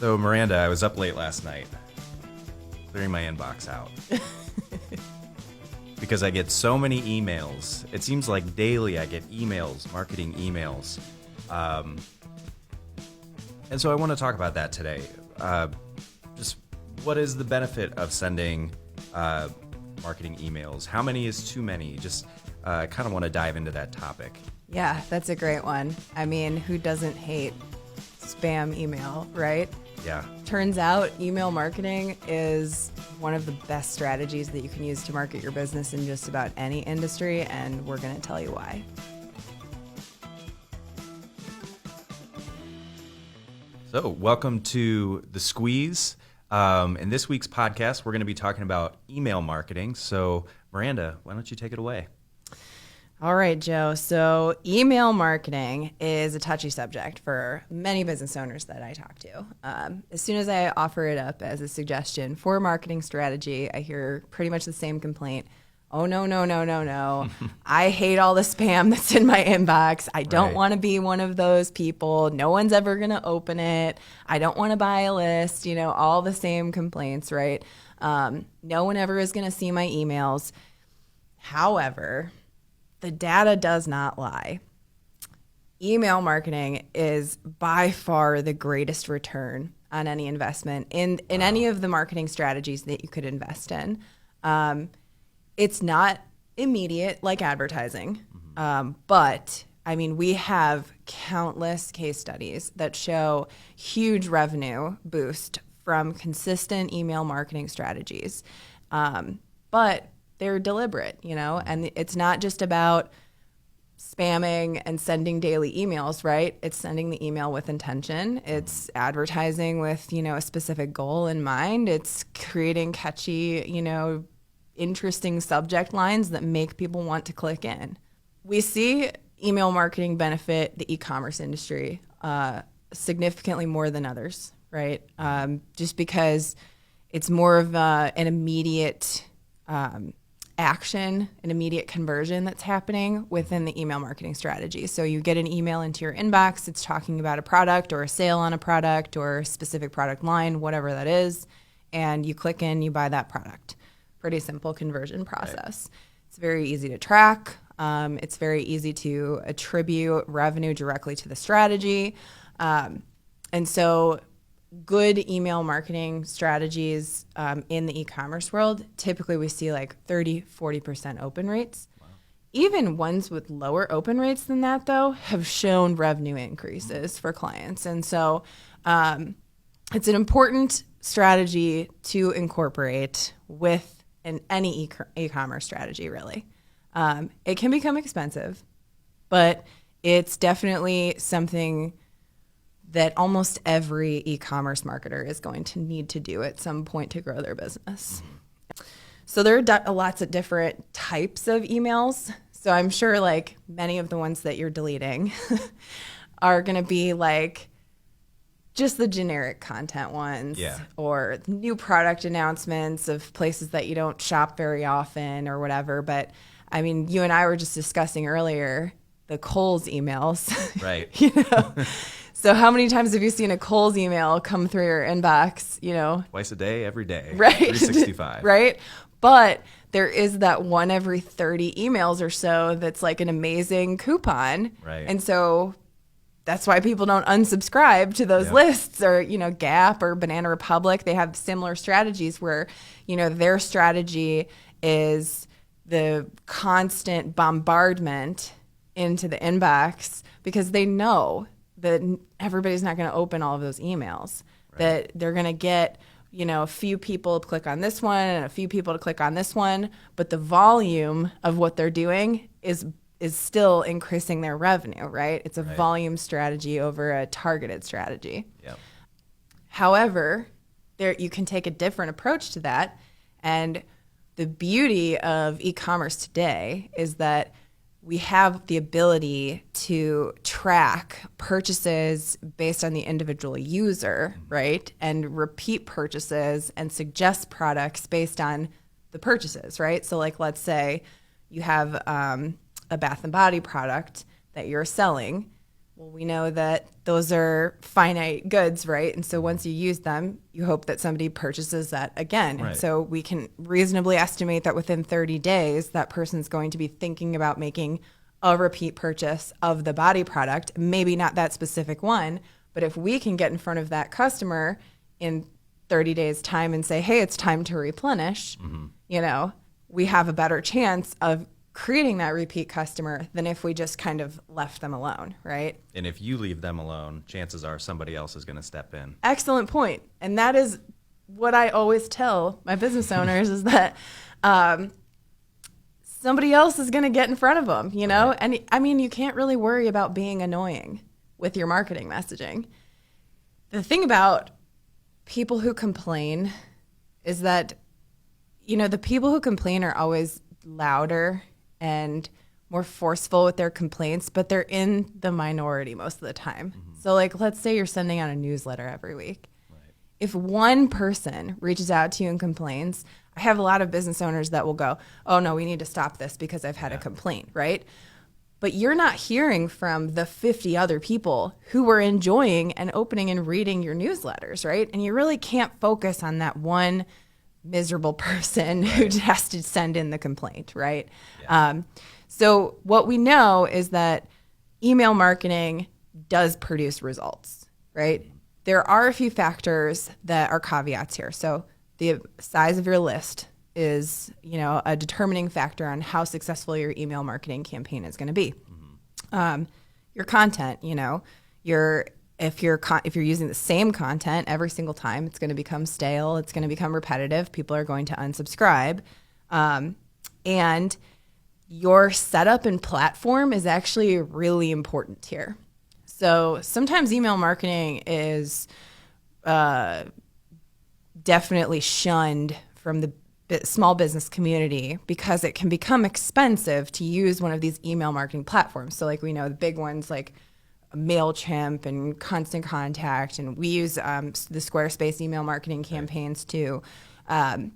So, Miranda, I was up late last night, clearing my inbox out. Because I get so many emails. It seems like daily I get emails, marketing emails. And so I want to talk about that today. Just what is the benefit of sending marketing emails? How many is too many? Just kind of want to dive into that topic. Yeah, that's a great one. I mean, who doesn't hate spam email, right? Yeah. Turns out email marketing is one of the best strategies that you can use to market your business in just about any industry, and we're going to tell you why. So, welcome to The Squeeze. In this week's podcast, we're going to be talking about email marketing. So, Miranda, why don't you take it away? All right, Joe. So email marketing is a touchy subject for many business owners that I talk to. As soon as I offer it up as a suggestion for a marketing strategy, I hear pretty much the same complaint. Oh, no. I hate all the spam that's in my inbox. I don't want to be one of those people. No one's ever going to open it. I don't want to buy a list. You know, all the same complaints, right? No one ever is going to see my emails. However, the data does not lie. Email marketing is by far the greatest return on any investment in any of the marketing strategies that you could invest in. It's not immediate like advertising, but I mean, we have countless case studies that show huge revenue boost from consistent email marketing strategies. But they're deliberate, you know, and it's not just about spamming and sending daily emails, right? It's sending the email with intention. It's advertising with, you know, a specific goal in mind. It's creating catchy, you know, interesting subject lines that make people want to click in. We see email marketing benefit the e-commerce industry significantly more than others, right? Just because it's more of an immediate action, an immediate conversion that's happening within the email marketing strategy. So you get an email into your inbox, it's talking about a product or a sale on a product or a specific product line, whatever that is, and you click in, you buy that product. Pretty simple conversion process. Right. It's very easy to track. It's very easy to attribute revenue directly to the strategy. And so good email marketing strategies in the e-commerce world, typically we see like 30-40% open rates. Wow. Even ones with lower open rates than that, though, have shown revenue increases for clients. And so it's an important strategy to incorporate with any e-commerce strategy, really. It can become expensive, but it's definitely something that almost every e-commerce marketer is going to need to do at some point to grow their business. So there are lots of different types of emails. So I'm sure like many of the ones that you're deleting are going to be like just the generic content ones, or new product announcements of places that you don't shop very often or whatever. But I mean, you and I were just discussing earlier the Kohl's emails. Right. You know? So how many times have you seen a Kohl's email come through your inbox, you know? Twice a day, every day. Right. 365. Right. But there is that one every 30 emails or so that's like an amazing coupon. Right. And so that's why people don't unsubscribe to those lists, or, you know, Gap or Banana Republic. They have similar strategies where, you know, their strategy is the constant bombardment into the inbox because they know that everybody's not going to open all of those emails, that they're going to get, you know, a few people to click on this one and a few people to click on this one, but the volume of what they're doing is still increasing their revenue, right? It's a volume strategy over a targeted strategy. Yep. However, you can take a different approach to that, and the beauty of e-commerce today is that we have the ability to track purchases based on the individual user, right? And repeat purchases and suggest products based on the purchases, right? So like, let's say you have a Bath and Body product that you're selling. Well, we know that those are finite goods, right? And so once you use them, you hope that somebody purchases that again. Right. And so we can reasonably estimate that within 30 days, that person's going to be thinking about making a repeat purchase of the body product, maybe not that specific one, but if we can get in front of that customer in 30 days time and say, hey, it's time to replenish, you know, we have a better chance of creating that repeat customer than if we just kind of left them alone, right? And if you leave them alone, chances are somebody else is going to step in. Excellent point. And that is what I always tell my business owners is that somebody else is going to get in front of them, you know? Right. And I mean, you can't really worry about being annoying with your marketing messaging. The thing about people who complain is that, you know, the people who complain are always louder and more forceful with their complaints, but they're in the minority most of the time. So like, let's say you're sending out a newsletter every week. If one person reaches out to you and complains, I have a lot of business owners that will go, oh no, we need to stop this because I've had a complaint, right? But you're not hearing from the 50 other people who were enjoying and opening and reading your newsletters, right? And you really can't focus on that one miserable person who has to send in the complaint, right? Yeah. So what we know is that email marketing does produce results, right? There are a few factors that are caveats here. So the size of your list is, you know, a determining factor on how successful your email marketing campaign is going to be. Your content, you know, if you're using the same content every single time, it's going to become stale. It's going to become repetitive. People are going to unsubscribe, and your setup and platform is actually really important here. So sometimes email marketing is definitely shunned from the small business community because it can become expensive to use one of these email marketing platforms. So like we know the big ones like MailChimp and Constant Contact, and we use the Squarespace email marketing campaigns too. And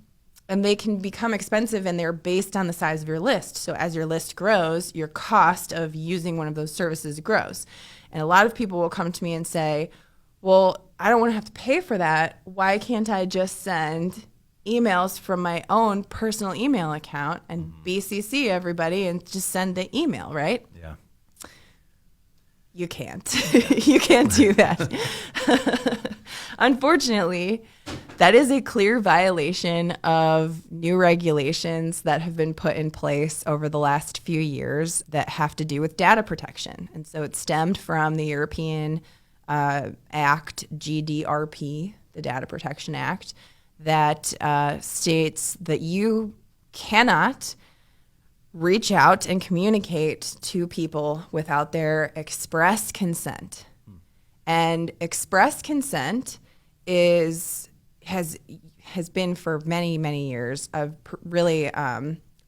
they can become expensive, and they're based on the size of your list. So as your list grows, your cost of using one of those services grows. And a lot of people will come to me and say, well, I don't want to have to pay for that. Why can't I just send emails from my own personal email account and BCC everybody and just send the email, right? Yeah. You can't. You can't do that. Unfortunately, that is a clear violation of new regulations that have been put in place over the last few years that have to do with data protection. And so it stemmed from the European Act, GDPR, the Data Protection Act, that states that you cannot reach out and communicate to people without their express consent. And express consent has been for many, many years a really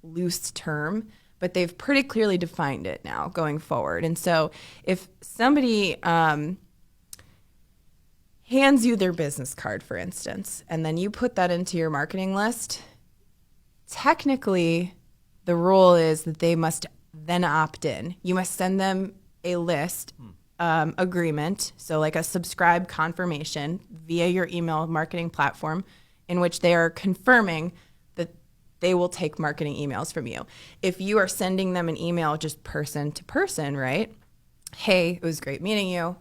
loose term, but they've pretty clearly defined it now going forward. And so if somebody hands you their business card, for instance, and then you put that into your marketing list, technically the rule is that they must then opt in. You must send them a list agreement, so like a subscribe confirmation via your email marketing platform in which they are confirming that they will take marketing emails from you. If you are sending them an email just person to person, right? Hey, it was great meeting you.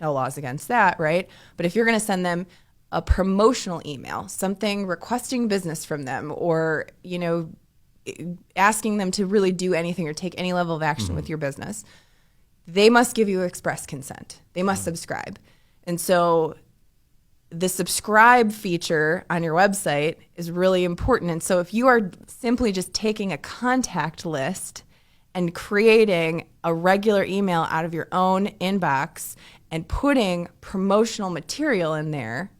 No laws against that, right? But if you're going to send them a promotional email, something requesting business from them, or, you know, asking them to really do anything or take any level of action with your business, they must give you express consent. They must subscribe. And so the subscribe feature on your website is really important. And so if you are simply just taking a contact list and creating a regular email out of your own inbox and putting promotional material in there,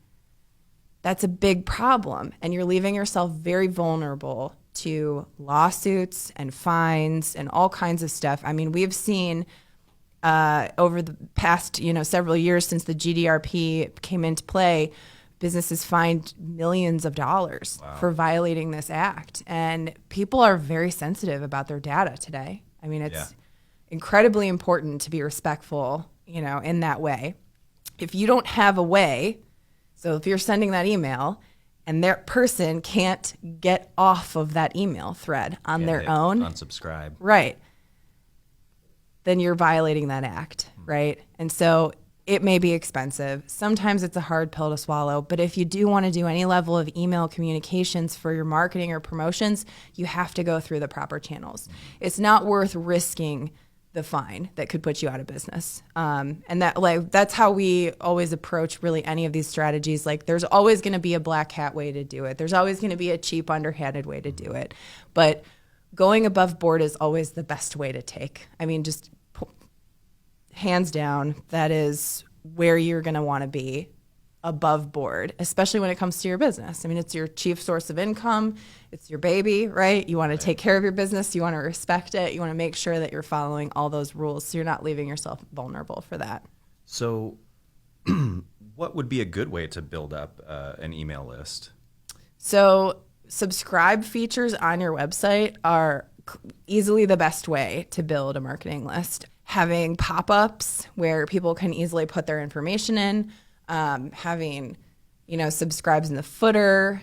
that's a big problem. And you're leaving yourself very vulnerable to lawsuits and fines and all kinds of stuff. I mean, we've seen over the past, several years since the GDPR came into play, businesses fined millions of dollars for violating this act. And people are very sensitive about their data today. I mean, it's incredibly important to be respectful in that way. If you don't have a way, so if you're sending that email and that person can't get off of that email thread on their own, unsubscribe, right, then you're violating that act, right? And so it may be expensive. Sometimes it's a hard pill to swallow, but if you do want to do any level of email communications for your marketing or promotions, you have to go through the proper channels. It's not worth risking the fine that could put you out of business. And that's how we always approach really any of these strategies. Like, there's always going to be a black hat way to do it. There's always going to be a cheap, underhanded way to do it. But going above board is always the best way to take. I mean, just hands down, that is where you're going to want to be, above board, especially when it comes to your business. I mean, it's your chief source of income. It's your baby, right? You want to take care of your business. You want to respect it. You want to make sure that you're following all those rules so you're not leaving yourself vulnerable for that. So what would be a good way to build up an email list? So subscribe features on your website are easily the best way to build a marketing list. Having pop-ups where people can easily put their information in, having, subscribes in the footer.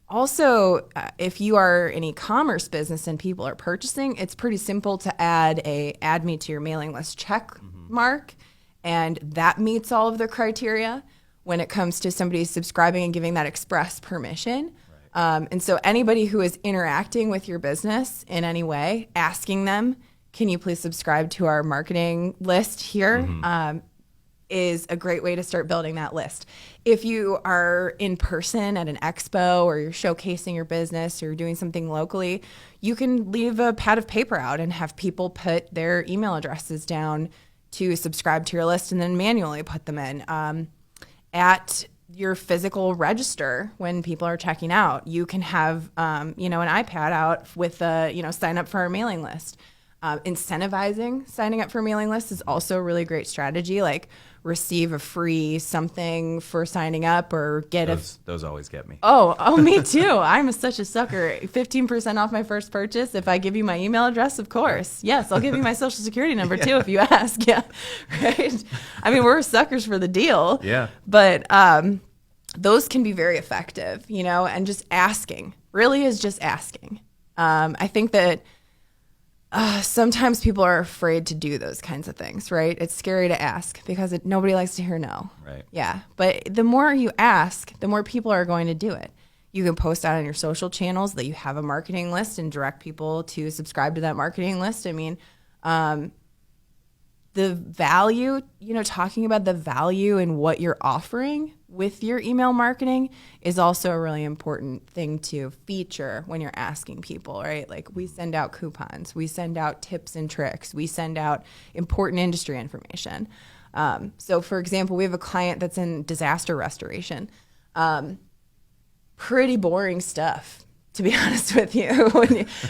Also, if you are an e-commerce business and people are purchasing, it's pretty simple to add a add me to your mailing list check mark, and that meets all of the criteria when it comes to somebody subscribing and giving that express permission. And so anybody who is interacting with your business in any way, asking them, can you please subscribe to our marketing list here? Is a great way to start building that list. If you are in person at an expo or you're showcasing your business or you're doing something locally, you can leave a pad of paper out and have people put their email addresses down to subscribe to your list and then manually put them in. At your physical register when people are checking out, you can have an iPad out with sign up for our mailing list. Incentivizing signing up for a mailing list is also a really great strategy. Like, receive a free something for signing up, or get those always get me. Oh, me too. I'm such a sucker. 15% off my first purchase if I give you my email address, of course. Yes, I'll give you my social security number too if you ask. Yeah, right. I mean, we're suckers for the deal. Yeah. But those can be very effective, and just asking really is just asking. I think that sometimes people are afraid to do those kinds of things, right? It's scary to ask because nobody likes to hear no. Right. Yeah. But the more you ask, the more people are going to do it. You can post out on your social channels that you have a marketing list and direct people to subscribe to that marketing list. I mean, the value, talking about the value in what you're offering with your email marketing is also a really important thing to feature when you're asking people, right? Like, we send out coupons, we send out tips and tricks, we send out important industry information. So for example, we have a client that's in disaster restoration. Pretty boring stuff, to be honest with you.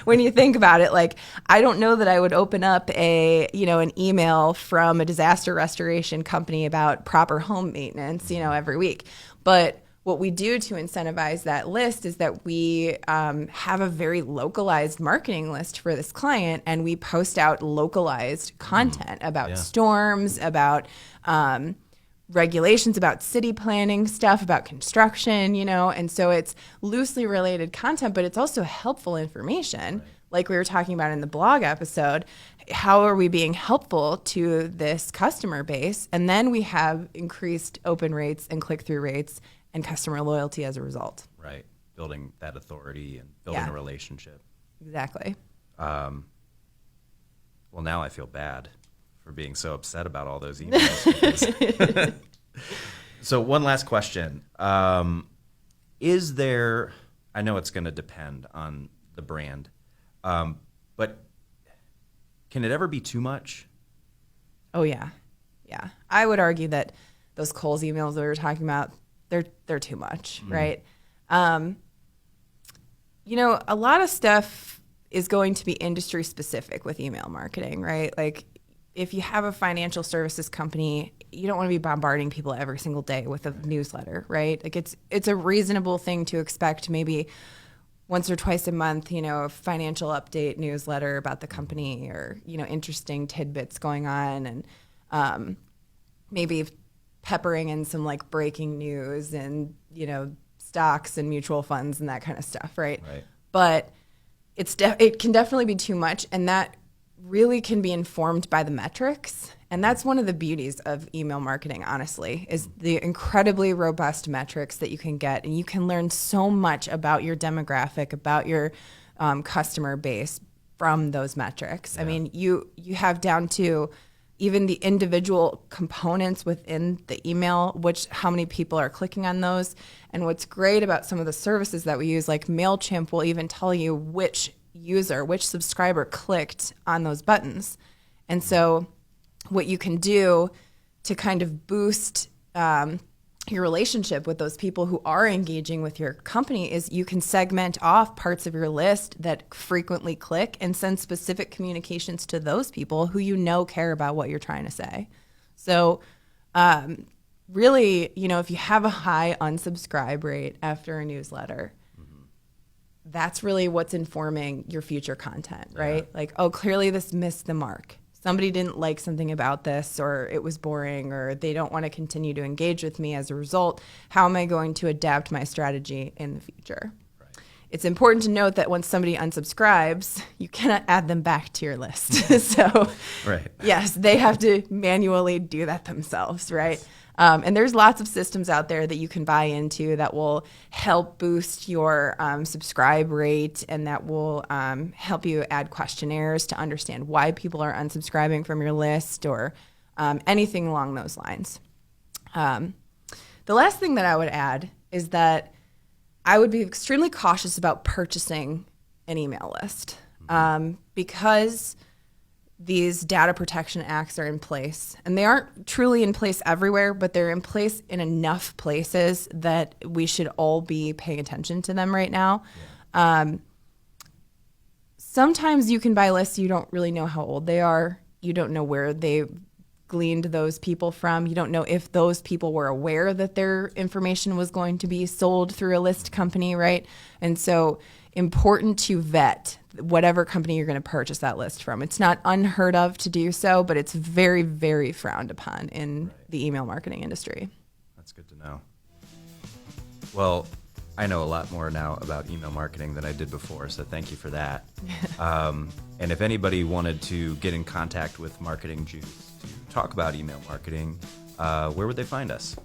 when you think about it, like, I don't know that I would open up an email from a disaster restoration company about proper home maintenance, every week. But what we do to incentivize that list is that we have a very localized marketing list for this client, and we post out localized content about storms, about regulations, about city planning stuff, about construction, and so it's loosely related content, but it's also helpful information. Right. Like we were talking about in the blog episode, how are we being helpful to this customer base? And then we have increased open rates and click-through rates and customer loyalty as a result. Right. Building that authority and building a relationship. Exactly. Well, now I feel bad for being so upset about all those emails. So one last question. Is there, I know it's going to depend on the brand, but can it ever be too much? Oh, yeah. Yeah. I would argue that those Kohl's emails that we were talking about, they're too much, right? A lot of stuff is going to be industry specific with email marketing, right? Like, if you have a financial services company, you don't want to be bombarding people every single day with a newsletter, right? Like, it's a reasonable thing to expect maybe once or twice a month, a financial update newsletter about the company or, interesting tidbits going on. And maybe peppering in some like breaking news and, stocks and mutual funds and that kind of stuff, right? Right. But it can definitely be too much, and that really can be informed by the metrics. And that's one of the beauties of email marketing, honestly, is the incredibly robust metrics that you can get. And you can learn so much about your demographic, about your customer base from those metrics. Yeah. I mean, you have down to even the individual components within the email, how many people are clicking on those. And what's great about some of the services that we use, like MailChimp, will even tell you which subscriber clicked on those buttons. And so what you can do to kind of boost your relationship with those people who are engaging with your company is you can segment off parts of your list that frequently click and send specific communications to those people who care about what you're trying to say. So really, if you have a high unsubscribe rate after a newsletter, that's really what's informing your future content, right? Yeah. Like, oh, clearly this missed the mark. Somebody didn't like something about this, or it was boring, or they don't want to continue to engage with me as a result. How am I going to adapt my strategy in the future? Right. It's important to note that once somebody unsubscribes, you cannot add them back to your list. So, right. Yes, they have to manually do that themselves, right? And there's lots of systems out there that you can buy into that will help boost your subscribe rate, and that will help you add questionnaires to understand why people are unsubscribing from your list, or anything along those lines. The last thing that I would add is that I would be extremely cautious about purchasing an email list because these data protection acts are in place, and they aren't truly in place everywhere, but they're in place in enough places that we should all be paying attention to them right now. Yeah. Sometimes you can buy lists, you don't really know how old they are. You don't know where they gleaned those people from. You don't know if those people were aware that their information was going to be sold through a list company, right? And so important to vet whatever company you're going to purchase that list from. It's not unheard of to do so, but it's very, very frowned upon in the email marketing industry. That's good to know. Well, I know a lot more now about email marketing than I did before, so thank you for that. And if anybody wanted to get in contact with Marketing Juice to talk about email marketing, where would they find us?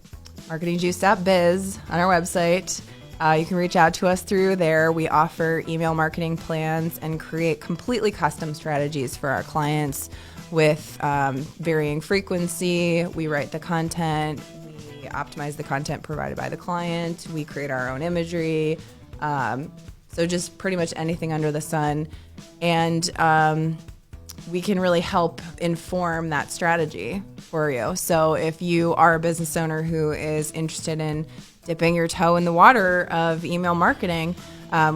marketingjuice.biz on our website. You can reach out to us through there. We offer email marketing plans and create completely custom strategies for our clients with varying frequency. We write the content. We optimize the content provided by the client. We create our own imagery. So just pretty much anything under the sun. And we can really help inform that strategy for you. So if you are a business owner who is interested in dipping your toe in the water of email marketing,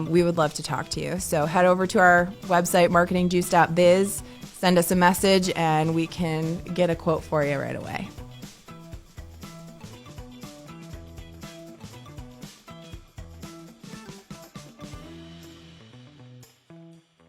we would love to talk to you. So head over to our website, marketingjuice.biz, send us a message, and we can get a quote for you right away.